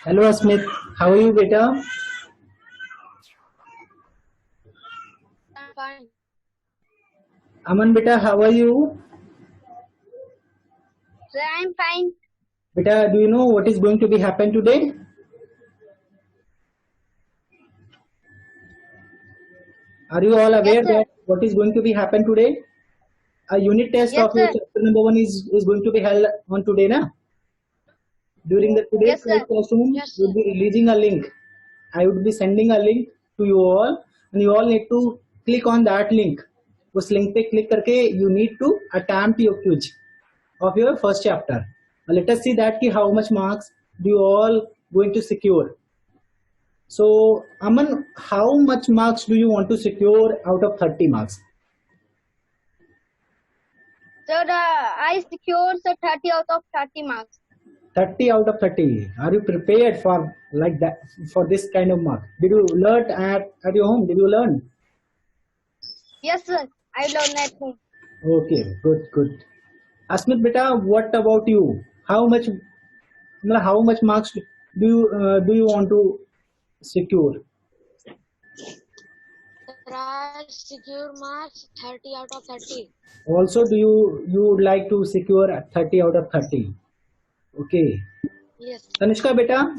Hello Asmit, how are you beta? I'm fine. Aman beta, how are you? Sir, I'm fine. Beta, do you know what is going to be happen today? Are you all Yes, aware sir. that what is going to be happen today? A unit test Yes, of your sir. chapter number 1 is going to be held on today, na? During the today's Yes, live sir. classroom, Yes, we'll sir. be releasing a link. I would be sending a link to you all, and you all need to click on that link. उस link पे click करके you need to attempt your quiz of your first chapter. Let us see that ki how much marks do you all going to secure. So Aman, how much marks do you want to secure out of 30 marks? Sir, I secured sir 30 out of 30 marks. 30 out of 30. Are you prepared for like that, for this kind of mark? Did you learn at your home? Did you learn? Yes, sir. I learned at home. Okay, good, good. Asmit beta, what about you? How much marks do you want to secure? Sir, I secure marks 30 out of 30. Also, do you would like to secure 30 out of 30? Okay. Yes. Tanishka beta,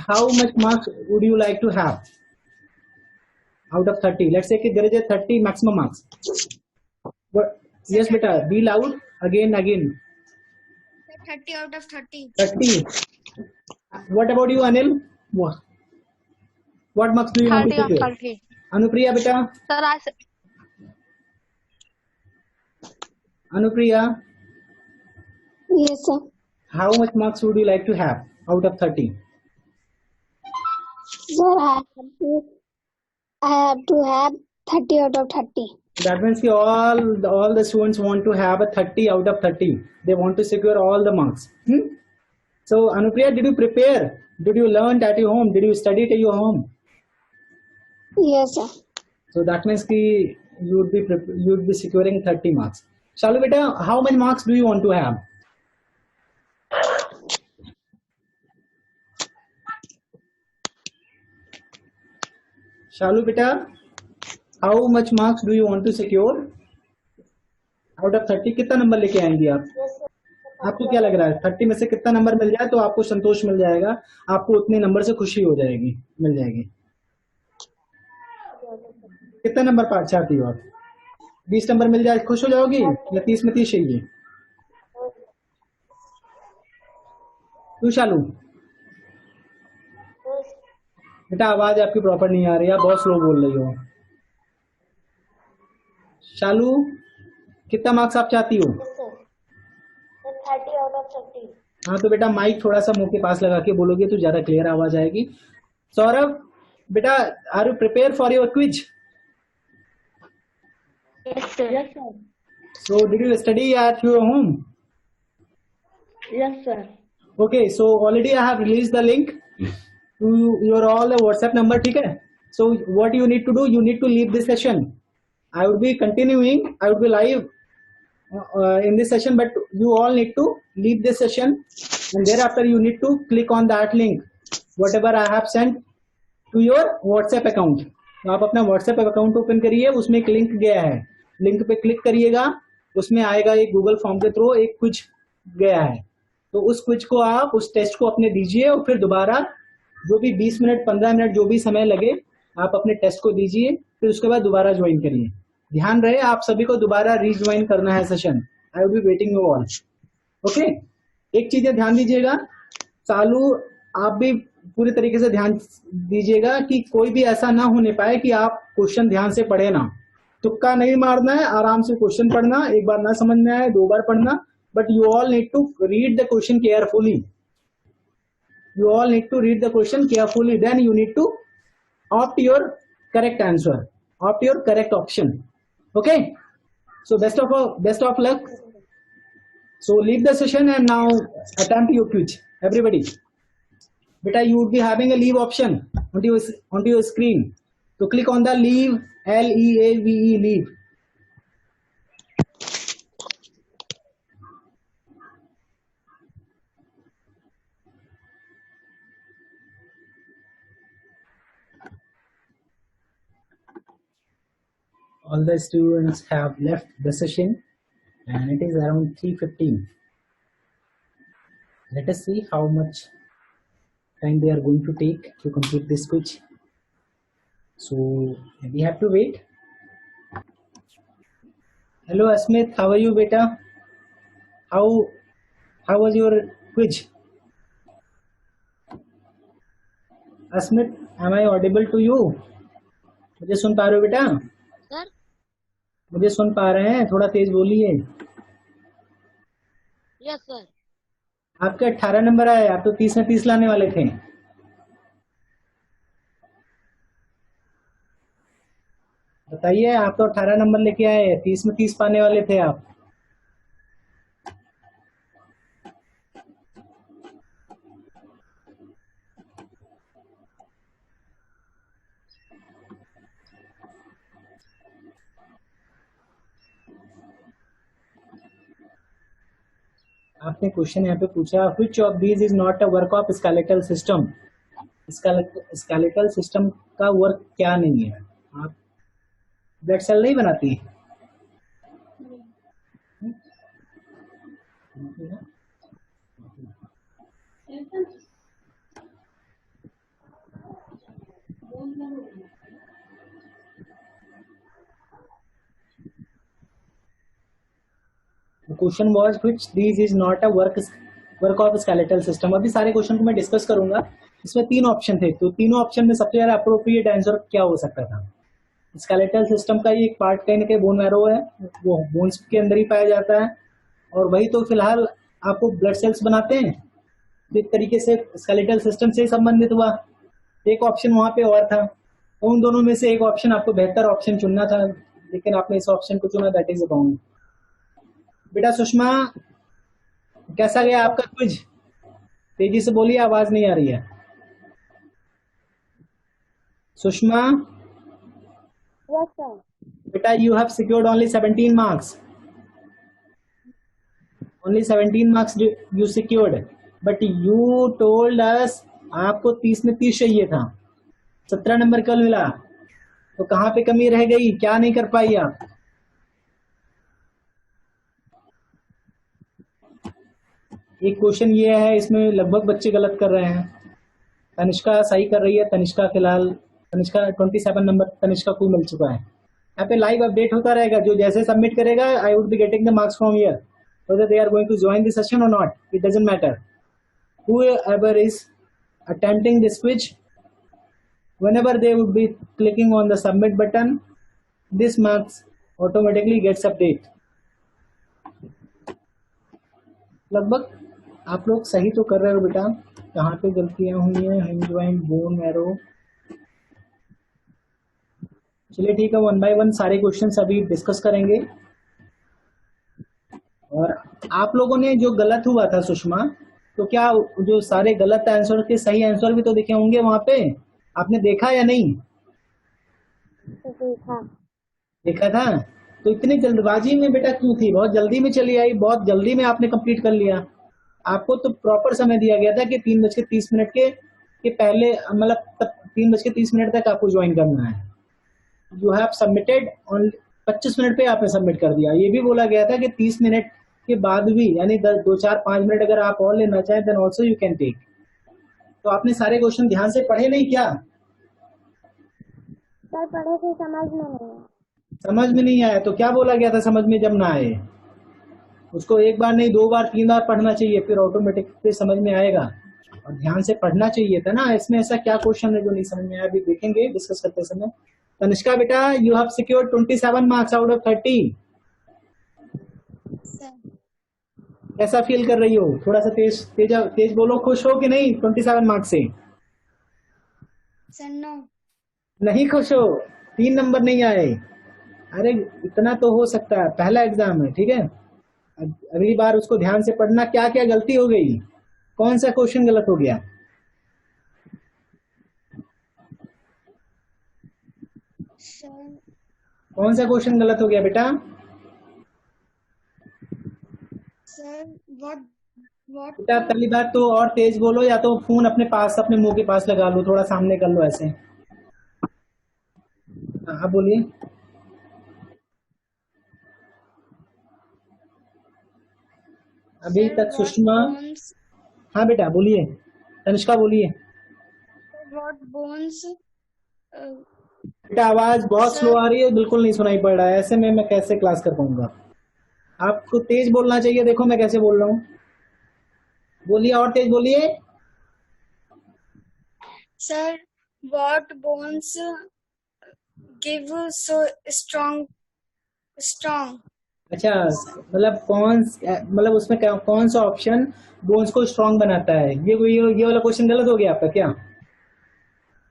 how much marks would you like to have out of 30? Let's say there is a 30 maximum marks. What? Sir, Yes, 30 beta. out Be of loud 30. again. Sir, 30 out of 30. 30. What about you, Anil? What marks do you want to 30 of secure? 30. Anupriya, beta. Sir, Anupriya, Yes, sir. how much marks would you like to have out of 30? Sir, I have to have 30 out of 30. That means all the students want to have a 30 out of 30. They want to secure all the marks. So, Anupriya, did you prepare? Did you learn at your home? Did you study at your home? Yes, sir. So that means ki you would be securing 30 marks. Shalu beta, how many marks do you want to have? Shalu beta, how much marks do you want to secure? Out of 30 कितना number लेके आएंगी आप? आपको क्या लग रहा है 30 में से कितना नंबर मिल जाए तो आपको संतोष मिल जाएगा, आपको उतने नंबर से खुशी हो जाएगी, मिल जाएगी? कितना नंबर पाठ चाहती हो आप? 20 नंबर मिल जाए खुश हो जाओगी या 30 में 30 चाहिए? तू शालू बेटा आवाज आपकी प्रॉपर नहीं आ रही है, बहुत स्लो बोल रही हो. शालू कितना मार्क्स आप चाहती हो? 30 out of 30. हाँ तो बेटा माइक थोड़ा सा मुंह के पास लगा के बोलोगे तो ज्यादा क्लियर आवाज आएगी. सौरभ बेटा, are you prepare for your quiz? Yes, sir. Yes, sir. So did you study at your home? Yes, sir. Okay, so already I have released the link to your all the WhatsApp number, ठीक है? So what you need to do, you need to leave this session. I would be continuing, I would be live in this session, but you all need to leave this session and thereafter you need to click on that link whatever I have sent to your WhatsApp account. तो आप अपना WhatsApp account open करिए, उसमें एक link गया है, link पे click करिएगा, उसमें आएगा एक गूगल फॉर्म के थ्रू एक क्विज गया है, तो उस क्विज को आप उस टेस्ट को अपने दीजिए और फिर दोबारा जो भी 20 मिनट 15 मिनट जो भी समय लगे आप अपने टेस्ट को दीजिए, फिर उसके बाद दोबारा ज्वाइन करिए. ध्यान रहे आप सभी को दोबारा रीज्वाइन करना है session. I will be waiting you all. Okay, एक चीज ध्यान दीजिएगा, चालू आप भी पूरी तरीके से ध्यान दीजिएगा कि कोई भी ऐसा ना होने पाए कि आप क्वेश्चन ध्यान से पढ़े ना. तुक्का नहीं मारना है, आराम से क्वेश्चन पढ़ना, एक बार ना समझ में आए 2 बार पढ़ना, but you all need to read the question carefully. You all need to read the question carefully, then you need to opt your correct answer, opt your correct option. Okay, so best of luck. So leave the session and now attempt your quiz, everybody. Beta, you would be having a leave option onto your screen, so click on the leave, L-E-A-V-E, leave. all the students have left the session and it is around 3:15. Let us see how much time they are going to take to complete this quiz. So we have to wait. Hello Asmit, how are you beta? How was your quiz? Asmit, am I audible to you? मुझे सुन पा रहे हो बेटा? Sir मुझे सुन पा रहे हैं, थोड़ा तेज बोलिए। Yes sir. आपके 18 नंबर आए, आप तो 30 में 30 लाने वाले थे। बताइए, आप तो 18 नंबर लेके आए, 30 में 30 पाने वाले थे आप। आपने क्वेश्चन यहाँ पे पूछा, which of these is not a work of skeletal system? Skeletal system का वर्क क्या नहीं है? आप ब्लड सेल नहीं बनाती? Question was which these is not a work of skeletal system. अभी सारे क्वेश्चन को मैं डिस्कस करूंगा। इसमें 3 ऑप्शन थे, तो तीनों ऑप्शन में सबसे ज्यादा अप्रोप्रिएट आंसर क्या हो सकता था? स्केलेटल सिस्टम का एक पार्ट कहीं ना कहीं बोन मैरो है, वो बोन्स के अंदर ही पाया जाता है, और वही तो फिलहाल आपको ब्लड सेल्स बनाते हैं। एक तरीके से स्केलेटल सिस्टम से संबंधित हुआ। एक ऑप्शन वहां पे और था, उन दोनों में से एक ऑप्शन आपको बेहतर ऑप्शन चुनना था, लेकिन आपने इस ऑप्शन को चुना, दैट इज रॉन्ग। बेटा सुषमा, कैसा गया आपका क्विज? तेजी से बोलिए, आवाज नहीं आ रही है। Sushma, yes sir. बेटा you have secured only 17 marks. Only 17 marks you secured, but you told us आपको 30 में 30 चाहिए था, 17 नंबर कल मिला, तो कहाँ पे कमी रह गई? क्या नहीं कर पाई आप? एक क्वेश्चन ये है, इसमें लगभग बच्चे गलत कर रहे हैं। तनिष्का सही कर रही है, तनिष्का फिलहाल 27 नंबर तनिष्का को मिल चुका है। यहाँ पे लाइव अपडेट होता रहेगा, जो जैसे सबमिट करेगा I would be getting the marks from here, whether they are going to join the session or not, it doesn't matter. Whoever is attempting this quiz, whenever they would be clicking on the submit button, this marks automatically gets update. लगभग आप लोग सही तो कर रहे हो बेटा। कहाँ पे गलतियां हुई हैं? Hinge joint, bone marrow. चलिए ठीक है, 1 बाय 1 सारे क्वेश्चंस अभी डिस्कस करेंगे। और आप लोगों ने जो गलत हुआ था सुषमा, तो क्या जो सारे गलत आंसर के सही आंसर भी तो देखे होंगे वहां पे? आपने देखा या नहीं? देखा था। तो इतनी जल्दबाजी में बेटा क्यों थी? बहुत जल्दी में चली आई, बहुत जल्दी में आपने कंप्लीट कर लिया। आपको तो प्रॉपर समय दिया गया था कि 3:30 के पहले, मतलब 3:30 तक आपको ज्वाइन करना है। You have submitted on 25 minute पे आपने सबमिट कर दिया। ये भी बोला गया था कि 30 मिनट के बाद भी, यानी 2, 4, 5 मिनट अगर आप और लेना चाहें then also you can take. तो आपने सारे क्वेश्चन ध्यान से पढ़े नहीं क्या? सर पढ़े थे, समझ में नहीं आया। समझ में नहीं आया तो क्या बोला गया था समझ में जब ना आए? उसको 1 बार नहीं 2 बार 3 बार पढ़ना चाहिए, फिर ऑटोमेटिक फिर समझ में आएगा। और ध्यान से पढ़ना चाहिए था ना। इसमें ऐसा क्या क्वेश्चन है जो नहीं समझ में आया? अभी देखेंगे डिस्कस करते समय। तनिष्का बेटा, you have secured 27 marks out of 30। कैसा फील कर रही हो? थोड़ा सा तेज बोलो। खुश हो कि नहीं 27 मार्क्स से? Sir no. नहीं खुश हो? 3 नंबर नहीं आए। अरे इतना तो हो सकता है, पहला एग्जाम है, ठीक है। अगली बार उसको ध्यान से पढ़ना। क्या क्या गलती हो गई? कौन सा क्वेश्चन गलत हो गया? कौन सा क्वेश्चन गलत हो गया बेटा? सर व्हाट बेटा पहली बात तो और तेज बोलो, या तो फोन अपने पास, अपने मुंह के पास लगा लो, थोड़ा सामने कर लो ऐसे। हाँ बोलिए। अभी Sir, तक what सुषमा, bones? हाँ बेटा बोलिए, तनिष्का बोलिए। What bones? Uh, बेटा आवाज बहुत स्लो sir, आ रही है, बिल्कुल नहीं सुनाई पड़ रहा है, ऐसे में मैं कैसे क्लास कर पाऊंगा? आपको तेज बोलना चाहिए, देखो मैं कैसे बोल रहा हूँ, बोलिए और तेज बोलिए। sir, what bones give so strong? अच्छा, मतलब मतलब उसमें कौन सा ऑप्शन बोन्स को स्ट्रांग बनाता है? ये वाला क्वेश्चन गलत हो गया आपका क्या?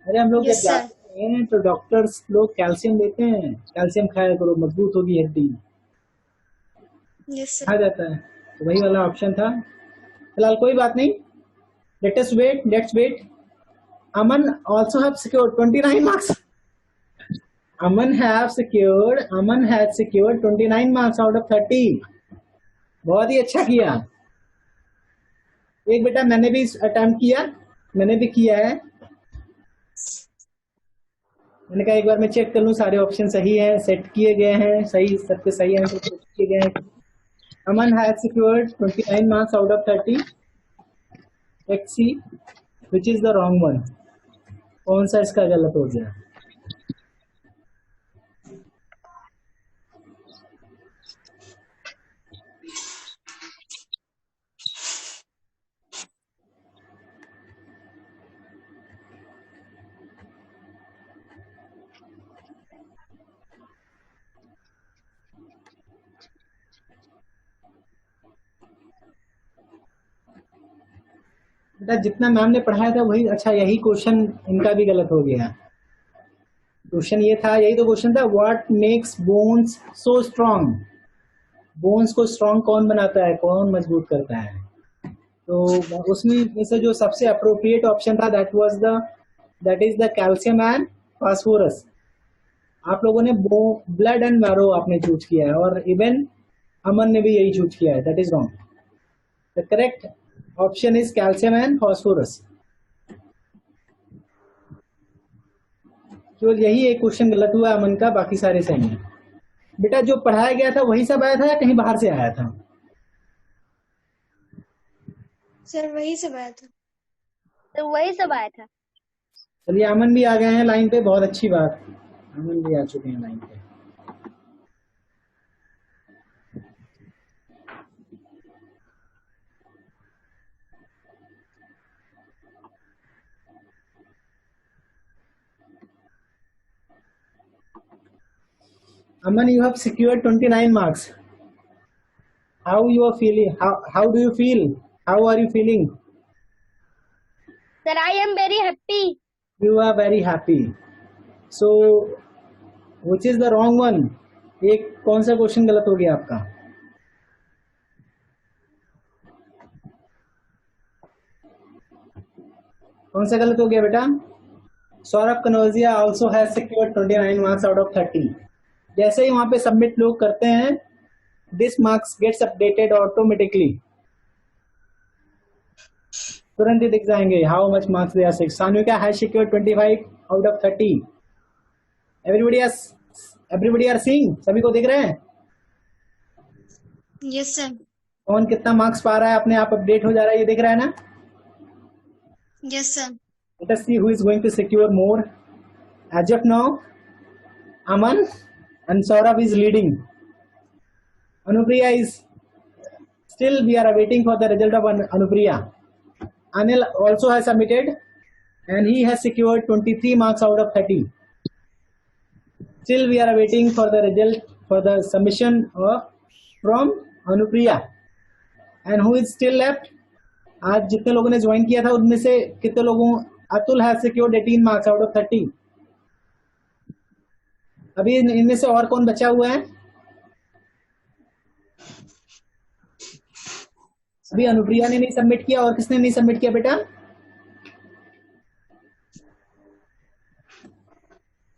अरे हम लोग जब Yes, sir. जाते हैं तो डॉक्टर्स लोग कैल्शियम देते हैं, कैल्शियम खाया करो मजबूत होगी हड्डी, Yes, sir. खा जाता है, तो वही वाला ऑप्शन था। फिलहाल कोई बात नहीं, let's wait. Aman also have secured 29 marks. Aman has secured 29 marks out of 30। बहुत ही अच्छा किया। एक बेटा मैंने भी अटेम्प्ट किया, मैंने भी किया है। मैंने कहा एक बार मैं चेक कर लूं सारे ऑप्शन सही हैं, सेट किए गए हैं, सही सबके सही आंसर सेट किए गए हैं। Aman has secured 29 marks out of 30। Let's see which is the wrong one, कौन सा इसका गलत हो गया। बेटा जितना मैम ने पढ़ाया था वही, अच्छा यही क्वेश्चन इनका भी गलत हो गया। क्वेश्चन ये था, यही तो क्वेश्चन था, what makes bones so strong? Bones को स्ट्रांग कौन बनाता है, कौन मजबूत करता है? तो उसमें में से जो सबसे अप्रोप्रिएट ऑप्शन था that is the calcium and phosphorus. आप लोगों ने ब्लड एंड मैरो आपने चूज किया है, और इवन अमन ने भी यही चूज किया है, that is wrong. The correct option is calcium and phosphorus. केवल यही एक क्वेश्चन गलत हुआ अमन का, बाकी सारे सही हैं। बेटा जो पढ़ाया गया था वही सब आया था या कहीं बाहर से आया था? सर वही सब आया था। तो वही सब आया था। चलिए अमन भी आ गए हैं लाइन पे, बहुत अच्छी बात, अमन भी आ चुके हैं लाइन पे। Aman, you have secured 29 marks. How you are feeling? How do you feel? How are you feeling? Sir, I am very happy. You are very happy. So, which is the wrong one? एक कौन सा question गलत हो गया आपका? कौन सा गलत हो गया बेटा? Saurabh Kanaujia also has secured 29 marks out of 30। जैसे ही वहां पे सबमिट लोग करते हैं, this marks gets updated automatically। तुरंत ही दिख जाएंगे how much marks they are secured। Sanvika has secured 25 out of 30। everybody are seeing, सभी को दिख रहे हैं? Yes sir. कौन कितना मार्क्स पा रहा है अपने आप अपडेट हो जा रहा है, ये दिख रहा है ना? Yes sir. Let us see who is going to secure more। As of now, Aman and Saurabh is leading। Anupriya is still, we are awaiting for the result of Anupriya। Anil also has submitted and he has secured 23 marks out of 30। Still we are awaiting for the result for the submission of from Anupriya। And who is still left? आज जितने लोगों ने join किया था उनमें से कितने लोगों, Atul has secured 18 marks out of 30। अभी इनमें से और कौन बचा हुआ है? अभी अनुप्रिया ने नहीं सबमिट किया, और किसने नहीं सबमिट किया बेटा?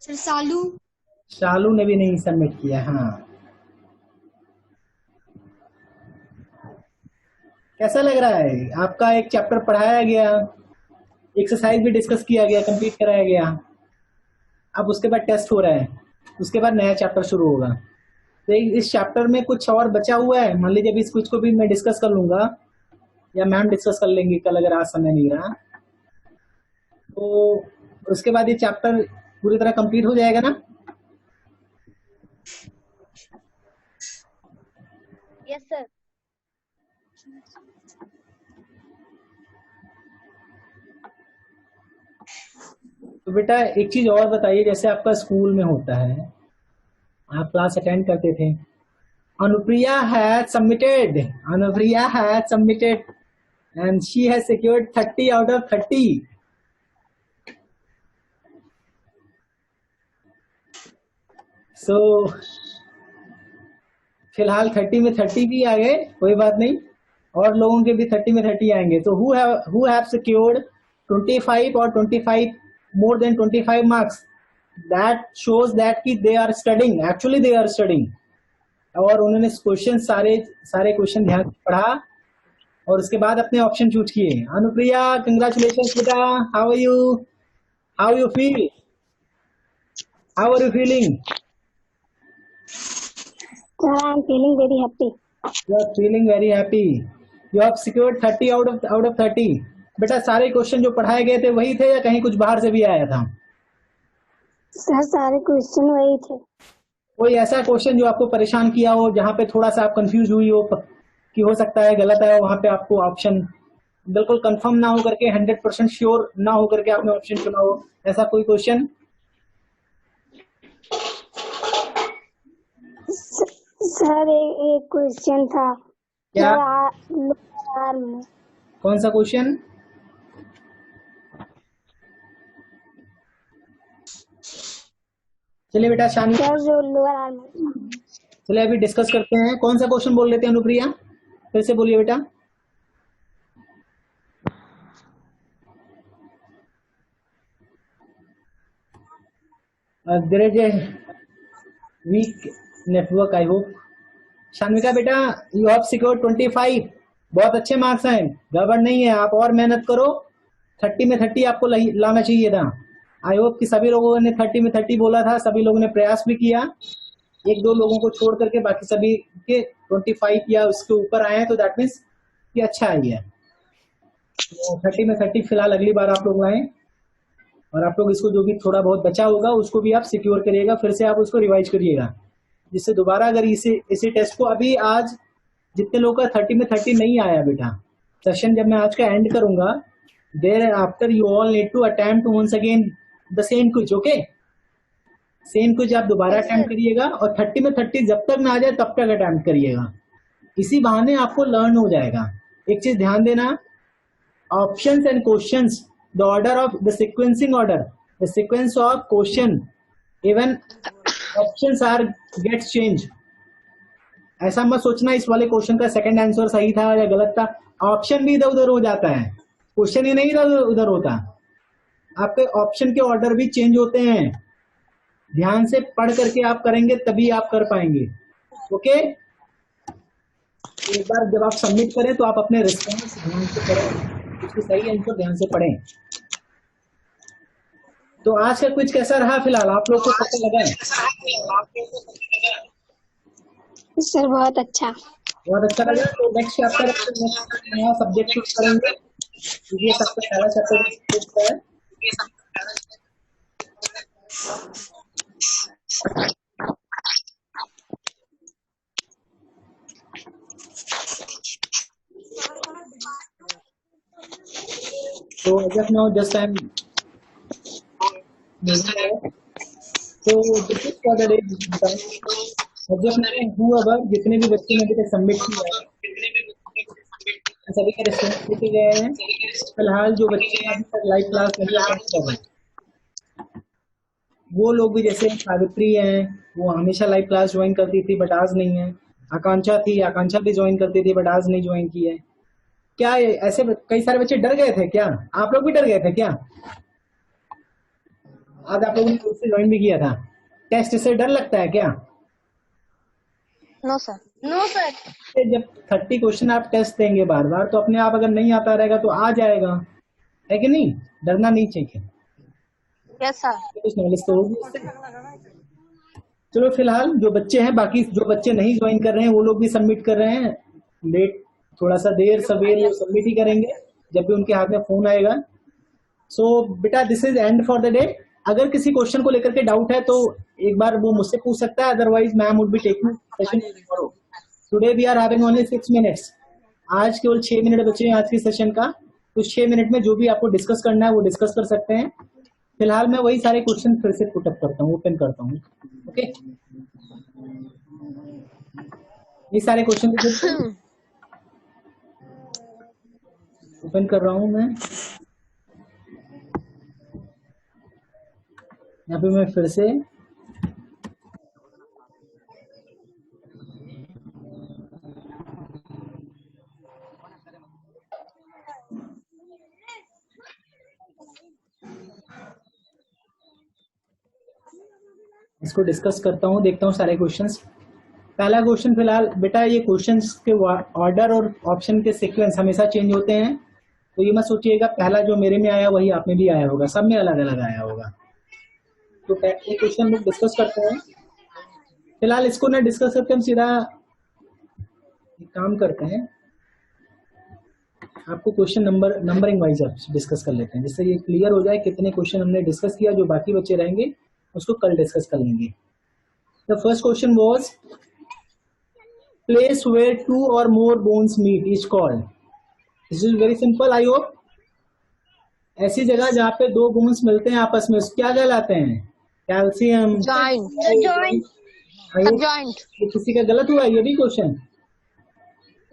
सर सालू। शालू ने भी नहीं सबमिट किया। हाँ, कैसा लग रहा है आपका? एक चैप्टर पढ़ाया गया, एक्सरसाइज भी डिस्कस किया गया, कंप्लीट कराया गया, अब उसके बाद टेस्ट हो रहा है, उसके बाद नया चैप्टर शुरू होगा। तो इस चैप्टर में कुछ और बचा हुआ है, मान लीजिए अभी इस कुछ को भी मैं डिस्कस कर लूंगा या मैम डिस्कस कर लेंगी कल अगर आज समय नहीं रहा, तो उसके बाद ये चैप्टर पूरी तरह कंप्लीट हो जाएगा ना। Yes sir. तो बेटा एक चीज और बताइए, जैसे आपका स्कूल में होता है, आप क्लास अटेंड करते थे, Anupriya has submitted, Anupriya has submitted and she has secured 30 out of 30. So फिलहाल 30 में 30 भी आ गए, कोई बात नहीं, और लोगों के भी 30 में 30 आएंगे। तो who have secured 25 or 25 more than 25 marks, that shows that कि they are studying, actually they are studying, और उन्होंने क्वेश्चन सारे क्वेश्चन ध्यान से पढ़ा और उसके बाद अपने ऑप्शन चूज किए। अनुप्रिया कंग्रेचुलेशन बेटा, how are you, how you feel, how are you feeling? I am feeling very happy. You are feeling very happy. You have secured 30 out of 30. बेटा सारे क्वेश्चन जो पढ़ाए गए थे वही थे या कहीं कुछ बाहर से भी आया था? सर सारे क्वेश्चन वही थे। कोई ऐसा क्वेश्चन जो आपको परेशान किया हो, जहाँ पे थोड़ा सा आप कंफ्यूज हुई हो कि हो सकता है गलत है, वहां पे आपको ऑप्शन बिल्कुल कंफर्म ना हो करके, 100% श्योर ना हो करके आपने ऑप्शन चुना हो, ऐसा कोई क्वेश्चन? सर एक क्वेश्चन था। क्या? में कौन सा क्वेश्चन? चलिए बेटा शानी, सर जो लोअर आर्म में। चलिए अभी डिस्कस करते हैं। कौन सा क्वेश्चन बोल रहे थे अनुप्रिया, फिर से बोलिए बेटा। There is a weak network I hope. Shanvika बेटा यू हैव सिक्योर्ड 25, बहुत अच्छे मार्क्स हैं, गड़बड़ नहीं है, आप और मेहनत करो, 30 में 30 आपको लाना चाहिए था। आई होप कि सभी लोगों ने 30 में 30 बोला था, सभी लोगों ने प्रयास भी किया, एक दो लोगों को छोड़ करके बाकी सभी के 25 या उसके ऊपर आए हैं, तो दैट मीन्स कि अच्छा ही है। तो 30 में 30 फिलहाल अगली बार आप लोग लाएं, और आप लोग इसको जो भी थोड़ा बहुत बचा होगा उसको भी आप सिक्योर करिएगा, फिर से आप उसको रिवाइज करिएगा, जिससे दोबारा अगर इसी टेस्ट को, अभी आज जितने लोगों का 30 में 30 नहीं आया बेटा, सेशन जब मैं आज का एंड करूंगा, thereafter you all need to attempt once again the same quiz, okay? Same quiz आप दोबारा अटेम्प्ट करिएगा, और 30 में 30 जब तक ना आ जाए तब तक अटेम्प्ट करिएगा, इसी बहाने आपको लर्न हो जाएगा। एक चीज ध्यान देना, options and questions, the order of the sequencing order, the sequence of question, even options are gets change. ऐसा मत सोचना इस वाले क्वेश्चन का सेकंड आंसर सही था या गलत था, ऑप्शन भी इधर उधर हो जाता है, क्वेश्चन ही नहीं इधर उधर होता, आपके ऑप्शन के ऑर्डर भी चेंज होते हैं। ध्यान से पढ़ करके आप करेंगे तभी आप कर पाएंगे, ओके? एक बार जब आप सबमिट करें तो आप अपने रिस्पॉन्स ध्यान से करें, उसके सही आंसर ध्यान से पढ़ें। तो आज का क्विज कैसा रहा फिलहाल, आप लोग को कैसा लगा? सर बहुत अच्छा। बहुत अच्छा लगा। तो नेक्स्ट चैप्टर नया सब्जेक्ट चूज करेंगे, ये सबसे पहला चैप्टर है। तो just now just I'm so this is for the day, just now whoever जितने भी बच्चे ने अभी तक सबमिट किया है सभी के रिस्पॉन्स लिखे गए हैं। फिलहाल जो बच्चे अभी तक लाइव क्लास नहीं अटेंड कर रहे, वो लोग भी, जैसे सावित्री हैं, वो हमेशा लाइव क्लास ज्वाइन करती थी बट आज नहीं है, आकांक्षा थी, आकांक्षा भी ज्वाइन करती थी बट आज नहीं ज्वाइन की है। क्या ऐसे कई सारे बच्चे डर गए थे क्या? आप लोग भी डर गए थे क्या? आज आप लोगों ने उससे ज्वाइन भी किया था, टेस्ट से डर लगता है क्या? No sir, no sir. जब 30 क्वेश्चन आप टेस्ट देंगे बार बार, तो अपने आप अगर नहीं आता रहेगा तो आ जाएगा, है कि नहीं? डरना नहीं चाहिए, यस सर। कुछ नॉलेज तो होगी इससे। चलो फिलहाल जो बच्चे हैं, बाकी जो बच्चे नहीं ज्वाइन कर रहे हैं वो लोग भी सबमिट कर रहे हैं। लेट, थोड़ा सा देर सवेर वो सबमिट ही करेंगे जब भी उनके हाथ में फोन आएगा। सो बेटा this is and for the day. अगर किसी क्वेश्चन को लेकर के डाउट है तो एक बार वो मुझसे पूछ सकता है, otherwise ma'am would be taking session tomorrow. Today we are having only 6 minutes. आज केवल 6 मिनट बचे हैं आज की सेशन का। तो 6 मिनट में जो भी आपको डिस्कस करना है वो डिस्कस कर सकते हैं। फिलहाल मैं वही सारे क्वेश्चन फिर से पुट अप करता हूँ, ओपन करता हूँ। ओके, ये सारे क्वेश्चन ओपन कर रहा हूँ मैं। यहाँ पे मैं फिर से इसको डिस्कस करता हूँ, देखता हूँ सारे क्वेश्चंस। पहला क्वेश्चन फिलहाल बेटा, ये क्वेश्चंस के ऑर्डर और ऑप्शन के सीक्वेंस हमेशा चेंज होते हैं, तो ये मत सोचिएगा पहला जो मेरे में आया वही आप में भी आया होगा, सब में अलग अलग आया होगा। तो ये क्वेश्चन लोग डिस्कस करते हैं। फिलहाल इसको ना डिस्कस करके हम सीधा एक काम करते हैं, आपको क्वेश्चन नंबरिंग वाइज डिस्कस कर लेते हैं, जिससे ये क्लियर हो जाए कितने क्वेश्चन हमने डिस्कस किया। जो बाकी बच्चे रहेंगे उसको कल डिस्कस कर लेंगे। The first question was place where 2 or more bones meet is called। This is very simple, I hope. ऐसी जगह जहाँ पे दो बोन्स मिलते हैं आपस में, क्या कहलाते हैं? Calcium joint. किसी का गलत हुआ है ये भी क्वेश्चन?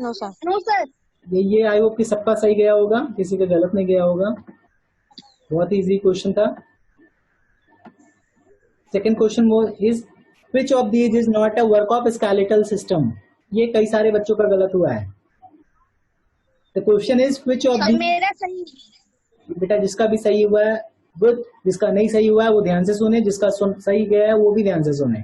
No sir. ये आई होप कि सबका सही गया होगा, किसी का गलत नहीं गया होगा। बहुत इजी क्वेश्चन था। सेकेंड क्वेश्चन वो is which of these is not a work of skeletal system. ये कई सारे बच्चों का गलत हुआ है। The question is which of these. मेरा सही। बेटा जिसका भी सही हुआ है गुड, जिसका नहीं सही हुआ है वो ध्यान से सुने, जिसका सही गया है वो भी ध्यान से सुने।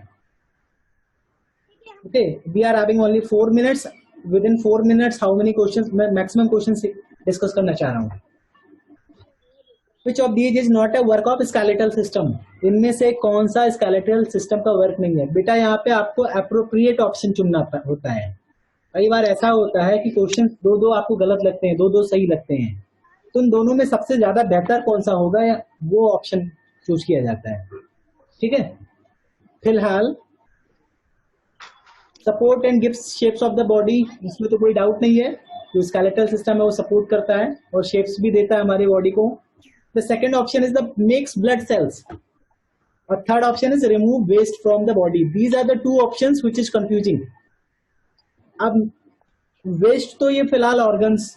Okay, we are having only 4 minutes. Within 4 minutes how many questions मैं मैक्सिमम क्वेश्चंस डिस्कस करना चाह रहा हूँ। Which of these is not a work of skeletal system. इनमें से कौन सा स्केलेटल सिस्टम का वर्क नहीं है? बेटा यहाँ पे आपको अप्रोप्रिएट ऑप्शन चुनना होता है। कई बार ऐसा होता है कि क्वेश्चन दो आपको गलत लगते हैं, दो सही लगते हैं, तो इन दोनों में सबसे ज्यादा बेहतर कौन सा होगा या वो ऑप्शन चूज किया जाता है। ठीक है, फिलहाल support and gives shapes of the body, इसमें तो कोई डाउट नहीं है। जो स्केलेटल सिस्टम है वो सपोर्ट करता है और शेप्स भी देता है हमारी बॉडी को। The second option is the makes blood cells और third option is remove waste from the body. These are the two options which is confusing. अब वेस्ट तो ये फिलहाल ऑर्गन्स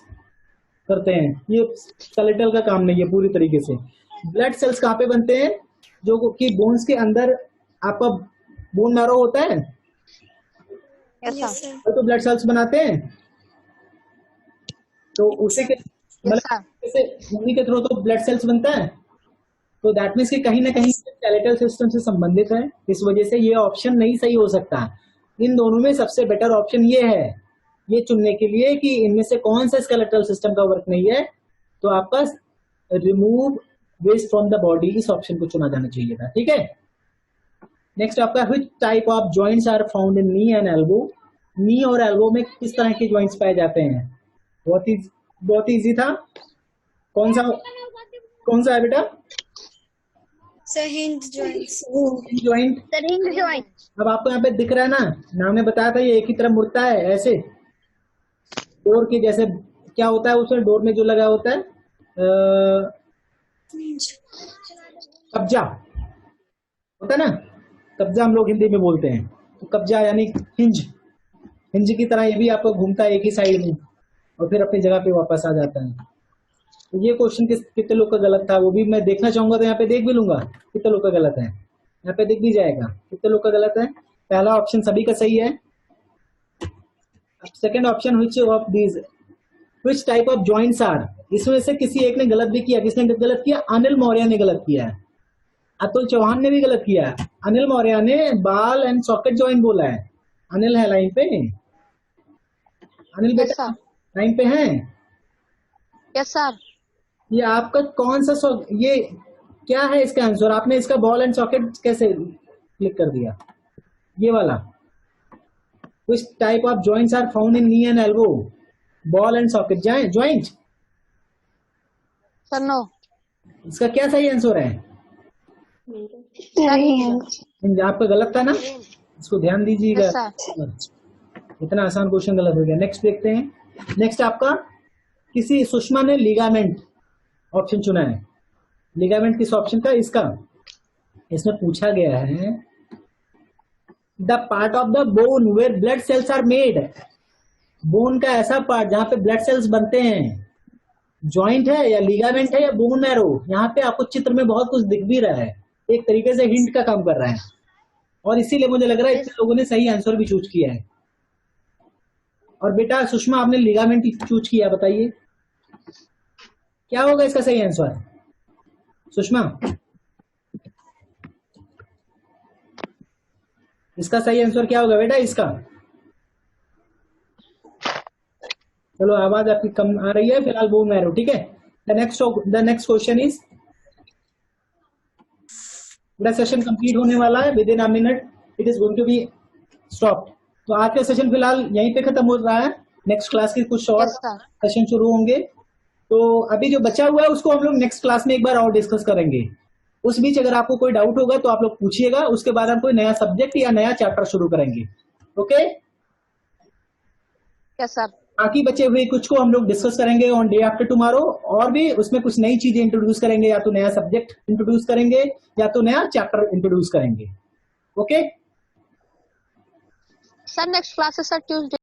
करते हैं, ये स्केलेटल का काम नहीं है पूरी तरीके से। ब्लड सेल्स कहाँ पे बनते हैं? जो कि बोन्स के अंदर आपका बोन मैरो होता है, तो ब्लड सेल्स बनाते हैं। तो उसी के उन्हीं के थ्रू तो ब्लड सेल्स बनता है। तो दैट मीन्स कि कहीं ना कहीं स्केलेटल सिस्टम से संबंधित है। इस वजह से ये ऑप्शन नहीं सही हो सकता। इन दोनों में सबसे बेटर ऑप्शन ये है, ये चुनने के लिए कि इनमें से कौन सा स्केलेटल सिस्टम का वर्क नहीं है, तो आपका remove waste from the body, इस ऑप्शन को चुना जाना चाहिए था। ठीक है, नेक्स्ट आपका which type of joints are found in knee and elbow. Knee और एल्बो में किस तरह के जॉइंट्स पाए जाते हैं? बहुत इजी था। कौन सा है बेटा? Hinge joint. अब आपको यहाँ पे दिख रहा है ना, नाम में बताया था ये एक ही तरफ मुड़ता है ऐसे, डोर के जैसे। क्या होता है उसमें डोर में जो लगा होता है कब्जा होता है ना, कब्जा हम लोग हिंदी में बोलते हैं। तो कब्जा यानी हिंज की तरह ये भी आपको घूमता है एक ही साइड में और फिर अपनी जगह पे वापस आ जाता है। तो ये क्वेश्चन कितने लोग का गलत था वो भी मैं देखना चाहूंगा, तो यहाँ पे देख भी लूंगा कितने लोग का गलत है। यहाँ पे दिख भी जाएगा कितने लोग का गलत है। पहला ऑप्शन सभी का सही है। Second option which type of joints are, इसमें से किसी एक ने गलत भी किया। किसने गलत किया? अनिल मौर्य ने गलत किया है। अतुल चौहान ने भी गलत किया है। अनिल मौर्य ने बाल एंड सॉकेट जॉइंट बोला है। अनिल है लाइन पे? अनिल बेटा लाइन पे है? Yes sir. ये आपका कौन सा ये क्या है इसका आंसर? आपने इसका बॉल एंड सॉकेट कैसे क्लिक कर दिया? ये वाला, which type of joints are found in knee and elbow, ball and socket joint? Sir no. इसका क्या सही आंसर है? आपका गलत था ना, इसको ध्यान दीजिएगा। Yes, sir. इतना आसान क्वेश्चन गलत हो गया। नेक्स्ट देखते हैं। नेक्स्ट आपका, किसी सुषमा ने लिगामेंट ऑप्शन चुना है। लिगामेंट किस ऑप्शन का? इसका। इसमें पूछा गया है the part of the bone where blood cells are made. Bone का ऐसा पार्ट जहां पे ब्लड सेल्स बनते हैं, जॉइंट है या लिगामेंट है या बोन मैरो? यहाँ पे आपको चित्र में बहुत कुछ दिख भी रहा है, एक तरीके से हिंट का काम कर रहा है, और इसीलिए मुझे लग रहा है इतने लोगों ने सही आंसर भी चूज किया है। और बेटा सुषमा, आपने लिगामेंट चूज किया, बताइए क्या होगा इसका सही आंसर? सुषमा, इसका सही आंसर क्या होगा बेटा इसका? चलो आवाज आपकी कम आ रही है फिलहाल, बोन मैरो, ठीक है। द नेक्स्ट क्वेश्चन इज, पूरा सेशन कंप्लीट होने वाला है, within a minute it is going to be stop. तो आज का सेशन फिलहाल यहीं पे खत्म हो रहा है, नेक्स्ट क्लास के कुछ और Yes, sir. सेशन शुरू होंगे। तो अभी जो बचा हुआ है उसको हम लोग नेक्स्ट क्लास में एक बार और डिस्कस करेंगे। उस बीच अगर आपको कोई डाउट होगा तो आप लोग पूछिएगा, उसके बाद हम कोई नया सब्जेक्ट या नया चैप्टर शुरू करेंगे। Okay, Yes, sir. बाकी बचे हुए कुछ को हम लोग डिस्कस करेंगे ऑन डे आफ्टर टुमारो, और भी उसमें कुछ नई चीजें इंट्रोड्यूस करेंगे, या तो नया सब्जेक्ट इंट्रोड्यूस करेंगे या तो नया चैप्टर इंट्रोड्यूस करेंगे। Okay Sir, next class is sir Tuesday.